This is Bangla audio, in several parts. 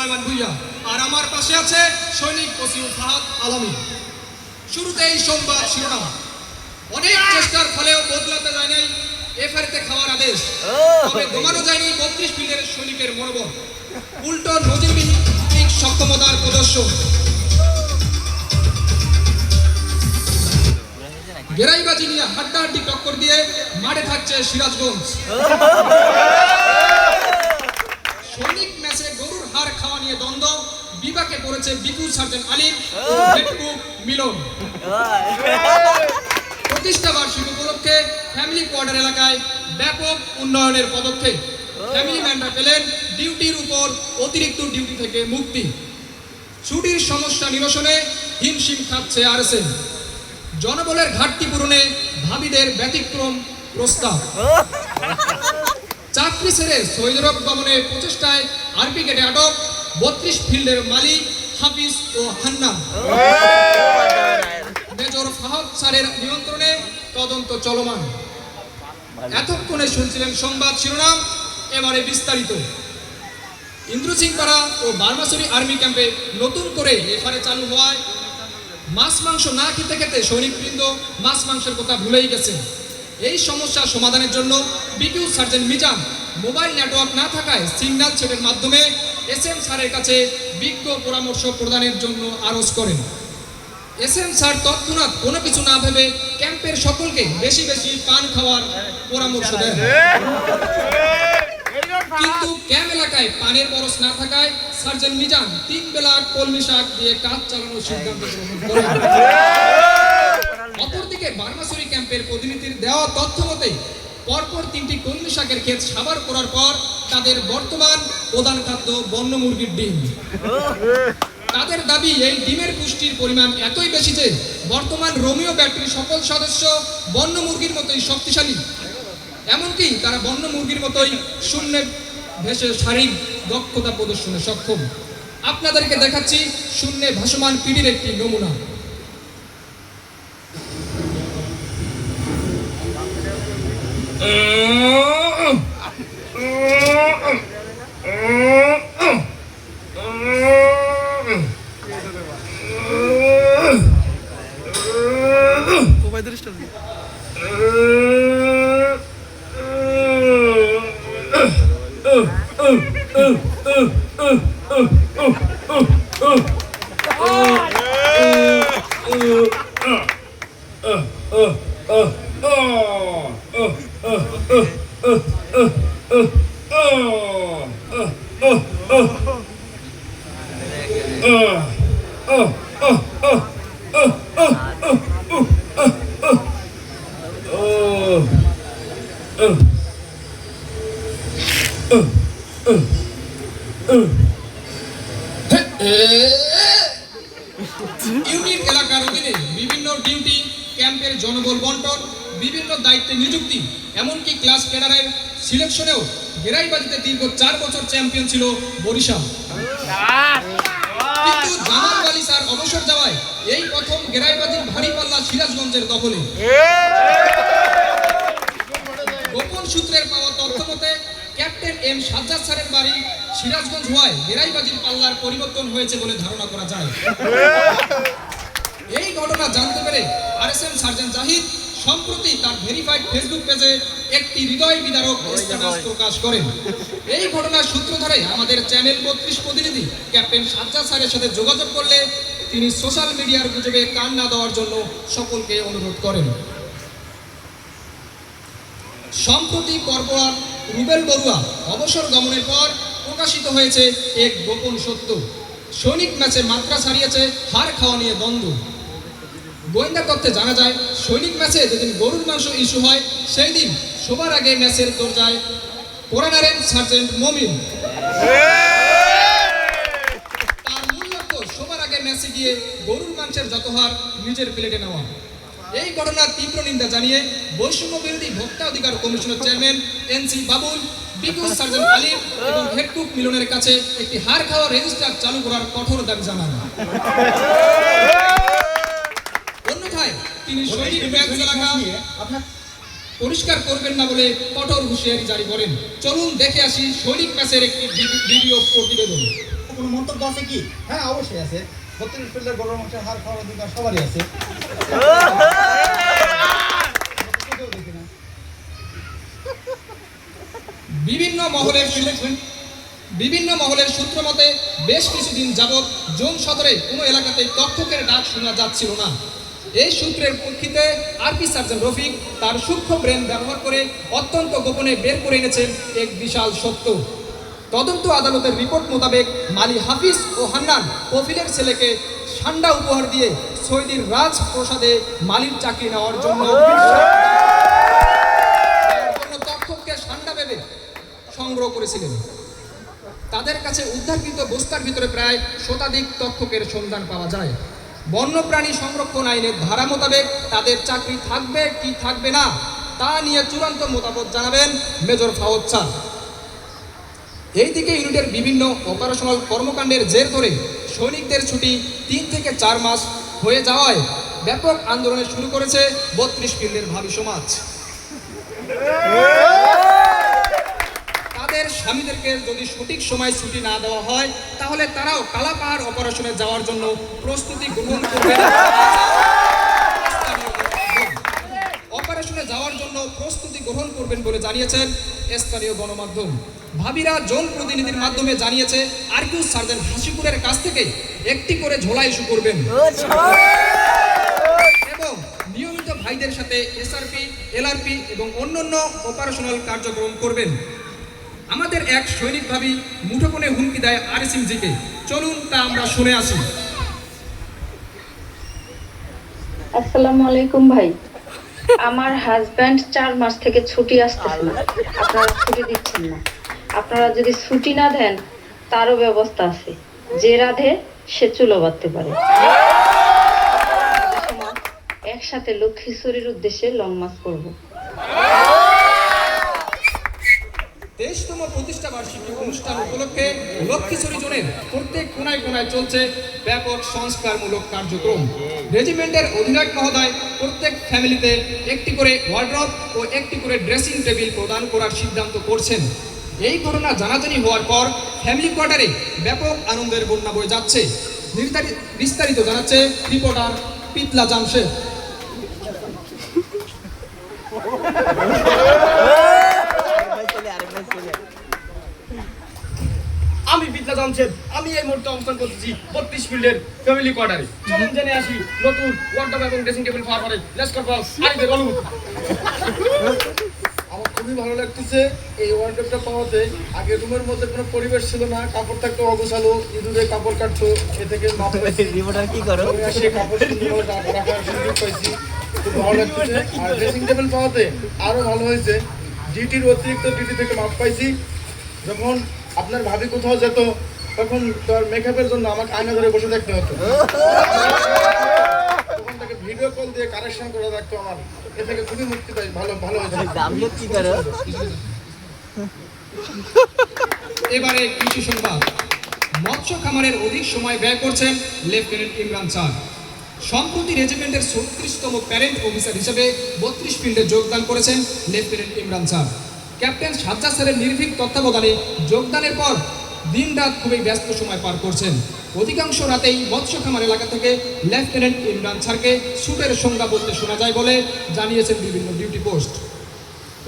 সুলাইমান ভুইয়া, আর আমার পাশে আছে সৈনিক ওসি ফাহাদ আলমী। শুরুতেই সংবাদ শিরোনাম। অনেক চেষ্টার ফলেও বদলাতে যায় নাই এফআইআরতে খাওয়ার আদেশ, তবে দমানো যায়নি 32 ফিল্ডের সৈনিকের মনোবল। উল্টো নজিরবিহীন সক্ষমতার প্রদর্শন। গেরাইবাজি নিয়ে হাড্ডাহাড্ডি টক্কর দিয়ে মাঠে থাকছে সিরাজগঞ্জ। সৈনিক ম্যাচে গরুর হাড় খাওয়া নিয়ে দ্বন্দ্ব, বিপাকে পড়েছে বিকু সার্জেন্ট আলীম ও হেডকুক মিলন। প্রতিষ্ঠা বার্ষিকী উপলক্ষে ফ্যামিলি কোয়ার্টার এলাকায় ব্যাপক উন্নয়নের পদক্ষেপ। ফ্যামিলি ম্যানরা পেলেন ডিউটির উপর অতিরিক্ত ডিউটি থেকে মুক্তি। ছুটির সমস্যা নিরসনে হিমশিম খাচ্ছে আরএসএম। জনবলের ঘাটতি পূরণে ভাবিদের ব্যতিক্রম প্রস্তাব। চাকরি ছেড়ে সৈয়দরব গমনের প্রচেষ্টায় আরপি গেটে আটক 32 ফিল্ডের মালিক হাফিজ ও হান্নান। মেজর ফাহাদ স্যারের নিয়ন্ত্রণে তদন্ত চলমান। এতক্ষণে শুনছিলেন সংবাদ শিরোনাম, এবারে বিস্তারিত। ইন্দ্রসিংপাড়া ও বারমাসুরি আর্মি ক্যাম্পে নতুন করে এফআইআর চালু হওয়ায় মাছ মাংস না খেতে খেতে সৈনিকবৃন্দ মাছ মাংসের কথা ভুলেই গেছে। এই সমস্যা সমাধানের জন্য bq sergeant Mizan mobile network না থাকায় সিগন্যাল সেটের মাধ্যমে এসএম স্যারের কাছে বিজ্ঞ পরামর্শ প্রদানের জন্য আরজ করেন। এসএম স্যার তৎক্ষণাৎ কোনো কিছু না ভেবে ক্যাম্পের সকলকে বেশি বেশি পান খাওয়ার পরামর্শ দেন। কিন্তু ক্যাম্প এলাকায় পানির বরস না থাকায় সার্জেন্ট মিজান 3 বেলা কলমি শাক দিয়ে কাজ চালানোর সিদ্ধান্ত গ্রহণ করেন। অপরদিকে বারমাসুরি ক্যাম্পের প্রতিনিধির দেওয়া তথ্য মতে পরপর 3টি কলমি শাকের ক্ষেত সাবার করার পর তাদের বর্তমান প্রধান খাদ্য বন্য মুরগির ডিম। তাদের দাবি এই ডিমের পুষ্টির পরিমাণ এতই বেশি যে বর্তমান রোমিও ব্যাটারির সকল সদস্য বন্য মুরগির মতোই শক্তিশালী। এমনকি তারা বন্য মুরগির মতোই শূন্যে ভেসে শারীরিক দক্ষতা প্রদর্শনে সক্ষম। আপনাদেরকে দেখাচ্ছি শূন্যে ভাসমান পিডির একটি নমুনা। ইউনিট এলাকার অধীনে বিভিন্ন ডিউটি, ক্যাম্পের জনবল বন্টন, বিভিন্ন দায়িত্বে নিযুক্তি, এমনকি ক্লাস ক্যাডারের সিলেকশনেও গেরাইবাজিতে দীর্ঘ 4 বছর চ্যাম্পিয়ন ছিল বরিশাল। কিন্তু জামাল আলী স্যার অবসর যাওয়ায় এই প্রথম গেরাইবাজির ভারী পাল্লা সিরাজগঞ্জের দখলে। গোপন সূত্রের পাওয়া তথ্য মতে ক্যাপ্টেন এম সাজ্জাদ স্যারের বাড়ি সিরাজগঞ্জ হওয়ায় গেরাইবাজির পাল্লার পরিবর্তন হয়েছে বলে ধারণা করা যায়। এই ঘটনা জানতে পেরে আরএসএম সার্জেন্ট জাহিদ সম্প্রতি তার ভেরিফাইড ফেসবুক পেজে একটি হৃদয় বিদারক স্ট্যাটাস প্রকাশ করেন। এই ঘটনার সূত্র ধরে আমাদের চ্যানেল 32 প্রতিনিধি ক্যাপ্টেন সাজ্জাদ স্যারের সাথে যোগাযোগ করলে তিনি সোশ্যাল মিডিয়ার গুজবে কান না দেওয়ার জন্য সকলকে অনুরোধ করেন। সম্প্রতি কর্পোরাল রুবেল বড়ুয়া অবসর গমনের পর প্রকাশিত হয়েছে এক গোপন সত্য। সৈনিক ম্যাচে মাত্রা ছাড়িয়েছে হাড় খাওয়া নিয়ে দ্বন্দ্ব। গোয়েন্দা তথ্যে জানা যায় সৈনিক ম্যাচে যেদিন গরুর মাংস ইস্যু হয় সেই দিন সবার আগে ম্যাচের দরজায় পড়ে নাড়েন সার্জেন্ট মমিন। তার মূল লক্ষ্য সবার আগে ম্যাচে গিয়ে গরুর মাংসের যত হার নিজের প্লেটে নেওয়া। এই ঘটনার তীব্র নিন্দা জানিয়ে বৈষম্য বিরোধী ভোক্তা অধিকার কমিশনের chairman NC Babul Biku sergeant Alim এবং হেডকুক মিলনের কাছে একটি হাড় খাওয়া রেজিস্টার চালু করার কঠোর দাবি জানান। অন্যথায় তিনি সৈনিক ম্যাচ এলাকা পরিষ্কার করবেন না বলে কঠোর হুঁশিয়ারি জারি করেন। চলুন দেখে আসি সৈনিক ম্যাচের একটি ভিডিও প্রতিবেদন। কোনো মন্তব্য আছে কি? হ্যাঁ অবশ্যই আছে। 32 ফিল্ডের গরুর মাংসের হাড় খাওয়ার অধিকার সবারই আছে। কেউ দেখি না। বিভিন্ন মহলের সূত্র মতে বেশ কিছুদিন যাবৎ জোন সদরে কোনো এলাকাতে তক্ষকের ডাক শোনা যাচ্ছিল না। এই সূত্রের প্রেক্ষিতে আরপি সার্জন রফিক তার সূক্ষ্ম ব্রেন ব্যবহার করে অত্যন্ত গোপনে বের করে এনেছেন এক বিশাল সত্য। তদন্ত আদালতের রিপোর্ট মোতাবেক মালি হাফিজ ও হান্নান কফিলের ছেলেকে সান্ডা উপহার দিয়ে সৌদির রাজপ্রাসাদে মালির চাকরি নেওয়ার জন্য তক্ষককে সান্ডা ভেবে সংগ্রহ করেছিলেন। তাদের কাছে উদ্ধারকৃত বস্তার ভিতরে প্রায় শতাধিক তক্ষকের সন্ধান পাওয়া যায়। বন্যপ্রাণী সংরক্ষণ আইনের ধারা মোতাবেক তাদের চাকরি থাকবে কি থাকবে না তা নিয়ে চূড়ান্ত মতামত জানাবেন মেজর ফাওয়াদ স্যার। এইদিকে ইউনিটের বিভিন্ন অপারেশনাল কর্মকাণ্ডের জের ধরে সৈনিকদের ছুটি 3 থেকে 4 মাস হয়ে যাওয়ায় ব্যাপক আন্দোলন শুরু করেছে 32 ফিল্ডের ভাবি সমাজ। তাদের স্বামীদেরকে যদি সঠিক সময় ছুটি না দেওয়া হয় তাহলে তারাও কালাপাহাড় অপারেশনে যাওয়ার জন্য প্রস্তুতি গ্রহণ করবে। অপারেশনে যাওয়ার জন্য প্রস্তুতি গ্রহণ করবেন বলে জানিয়েছেন স্থানীয় গণমাধ্যম। ভাবিরা জোন প্রতিনিধির মাধ্যমে জানিয়েছে আরকিউ সার্জন হাসিপুরের কাছ থেকে একটি করে ঝোলা ইস্যু করবেন এবং নিয়মিত ভাইদের সাথে এসআরপি, এলআরপি এবং অন্যান্য অপারেশনাল কার্যক্রম করবেন। আমাদের এক সৈনিক ভাবি মুঠোফোনে হুমকি দেয় আরএসএমজিকে। চলুন তা আমরা শুনে আসি। আসসালামু আলাইকুম ভাই, আমার হাজব্যান্ড 4 মাস থেকে ছুটি আসতেছে না, আপনারা ছুটি দিচ্ছেন না। আপনারা যদি ছুটি না দেন তারও ব্যবস্থা আছে, যে রাধে সে চুলো বাঁধতে পারে। একসাথে লক্ষ্মীশ্বরীর উদ্দেশ্যে লং মার্চ করব। 23তম প্রতিষ্ঠা বার্ষিকী অনুষ্ঠান উপলক্ষে লক্ষ্মীছড়ি জোনের প্রত্যেক কোনায় কোনায় চলছে ব্যাপক সংস্কারমূলক কার্যক্রম। রেজিমেন্টের অধিনায়ক মহোদয় প্রত্যেক ফ্যামিলিতে একটি করে ওয়ার্ড্রপ ও একটি করে ড্রেসিং টেবিল প্রদান করার সিদ্ধান্ত করছেন। এই ঘটনা জানাজানি হওয়ার পর ফ্যামিলি কোয়ার্টারে ব্যাপক আনন্দের বন্যা বয়ে যাচ্ছে। বিস্তারিত জানাচ্ছে রিপোর্টার পিতলা জামশেদ। আমি বিদ্যা জামশেদ, আমি এই মুহূর্তে অবস্থান করতেছি 32 ফিল্ডের ফ্যামিলি কোয়ার্টারে। চলুন জেনে আসি নতুন ওয়ার্ডরোব এবং ড্রেসিং টেবিল পাওয়ার পরে লেটস গো আরিফের অনুভূতি। আমার খুবই ভালো লাগতেছে এই ওয়ার্ডরোবটা পাওয়াতে। আগে রুমের মধ্যে কোনো পরিবেশ ছিল না, কাপড় থাকতো অগোছালো, ইঁদুরে কাপড় কাটতো, এ থেকে কি করো? সে কাপড় রাখার সুযোগ পাইছি, খুব ভালো লাগতেছে। আর ড্রেসিং টেবিল পাওয়াতে আরও ভালো হয়েছে, ডিটির অতিরিক্ত ডিটি থেকে মাপ পাইছি। যখন আপনার ভাবি কোথাও যেত তখন তার মেকআপের জন্য আমাকে আয়না ধরে বসে থাকতে হতো, তখন তাকে ভিডিও কল দিয়ে কারেকশন করে রাখতো। আমার এ থেকে খুবই মুক্তি পাই, ভালো হয়েছে। এবারে কৃষি সংবাদ। মৎস্য খামারের অধিক সময় ব্যয় করছেন লেফটেন্যান্ট ইমরান স্যার। সম্প্রতি রেজিমেন্টের 36তম প্যারেন্ট অফিসার হিসেবে 32 ফিল্ডে যোগদান করেছেন lieutenant Imran sir. Captain Sajjad স্যারের নির্ভীক তত্ত্বাবধানে যোগদানের পর দিনরাত খুবই ব্যস্ত সময় পার করছেন। অধিকাংশ রাতেই মৎস্য খামার এলাকা থেকে লেফটেন্যান্ট ইমরান স্যারকে স্যুটের সংজ্ঞা বলতে শোনা যায় বলে জানিয়েছেন বিভিন্ন ডিউটি পোস্ট।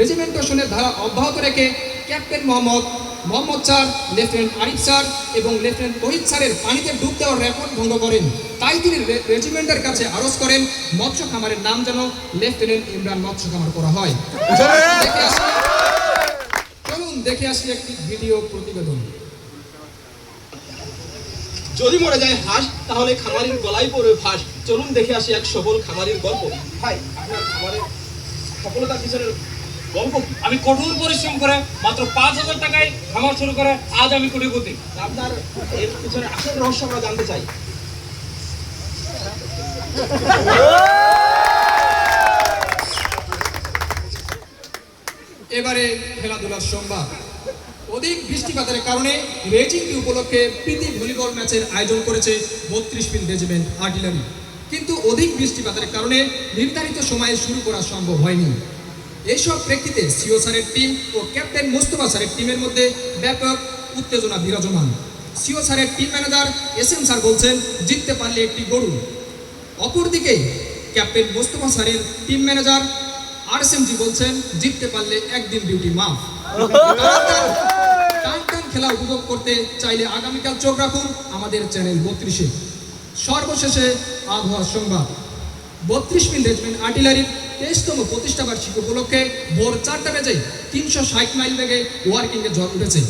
রেজিমেন্টেশনের ধারা অব্যাহত রেখে captain Mohammad sir, lieutenant Arif sir এবং লেফটেন্যান্ট তহিদ স্যারের পানিতে ডুব দেওয়ার রেকর্ড ভঙ্গ করেন। তাই তিনি রেজিমেন্টের কাছে আরজ করেন মৎস্য খামারের নাম যেন লেফটেন্যান্ট ইমরান মৎস্য খামার করা হয়। চলুন দেখে আসি একটি ভিডিও প্রতিবেদন। যদি মরে যায় হাঁস তাহলে খামারির গলায় পড়বে ফাঁস। চলুন দেখে আসি এক সফল খামারির গল্প। ভাই, আপনার খামারের সফলতার পিছনের গল্প কি? আমি কঠোর পরিশ্রম করে মাত্র 5,000 টাকায় খামার শুরু করে আজ আমি কোটিপতি। আপনার এর পিছনে আসল রহস্য আমরা জানতে চাই। এবারে খেলাধুলার সংবাদ। অধিক বৃষ্টিপাতের কারণে রেজিংটি উপলক্ষে প্রীতি ভলিবল ম্যাচের আয়োজন করেছে 32 ফিল্ড রেজিমেন্ট আর্টিলারি, কিন্তু অধিক বৃষ্টিপাতের কারণে নির্ধারিত সময়ে শুরু করা সম্ভব হয়নি। এইসব প্রেক্ষিতে সিও স্যারের টিম ও ক্যাপ্টেন মোস্তফা স্যারের টিমের মধ্যে ব্যাপক উত্তেজনা বিরাজমান। সিও স্যারের টিম ম্যানেজার এসএম স্যার বলছেন জিততে পারলে একটি গরু। অপরদিকে ক্যাপ্টেন মোস্তফা স্যারের টিম ম্যানেজার আরএসএমজি বলছেন জিততে পারলে একদিন ডিউটি মাফ। টান টান খেলা উপভোগ করতে চাইলে আগামীকাল চোখ রাখুন আমাদের চ্যানেল 32-এ। সর্বশেষে আবহাওয়া সংবাদ। 32 মিল রেজিমেন্ট আর্টিলারির 23তম প্রতিষ্ঠা বার্ষিকী উপলক্ষে ভোর 4টা বেজে 360 মাইল বেগে ওয়ার্কিংয়ে ঝড় উঠেছে।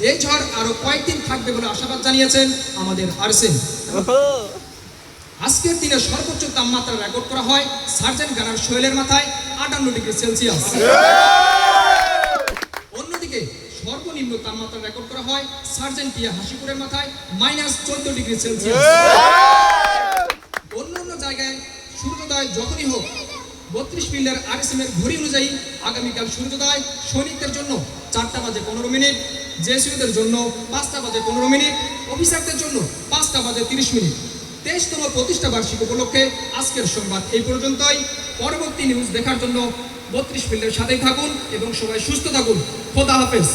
এই ঝড় আরো কয়েকদিন থাকবে বলে আশাবাদ জানিয়েছেন আমাদের আরএসএম। আজকের দিনে সর্বোচ্চ তাপমাত্রা রেকর্ড করা হয় সার্জেন্ট গানার সোহেলের মাথায় 58 ডিগ্রি সেলসিয়াস। অন্যদিকে সর্বনিম্ন তাপমাত্রা রেকর্ড করা হয় সার্জেন্ট টিয়া হাসিপুরের মাথায় -14 ডিগ্রি সেলসিয়াস। অন্য জায়গায় সূর্যোদয় যখনই হোক 32 মিলের আরএসএম এর ঘড়ি অনুযায়ী আগামীকাল সূর্যোদয় সৈনিকদের জন্য 4টা বাজে 15 মিনিট, জেসিওদের জন্য 5টা বাজে 15 মিনিট, অফিসারদের জন্য 5টা বাজে 30 মিনিট। 23তম প্রতিষ্ঠা বার্ষিকী উপলক্ষে আজকের সংবাদ এই পর্যন্তই। পরবর্তী নিউজ দেখার জন্য 32 মিলের সাথেই থাকুন এবং সবাই সুস্থ থাকুন। খোদা হাফেজ।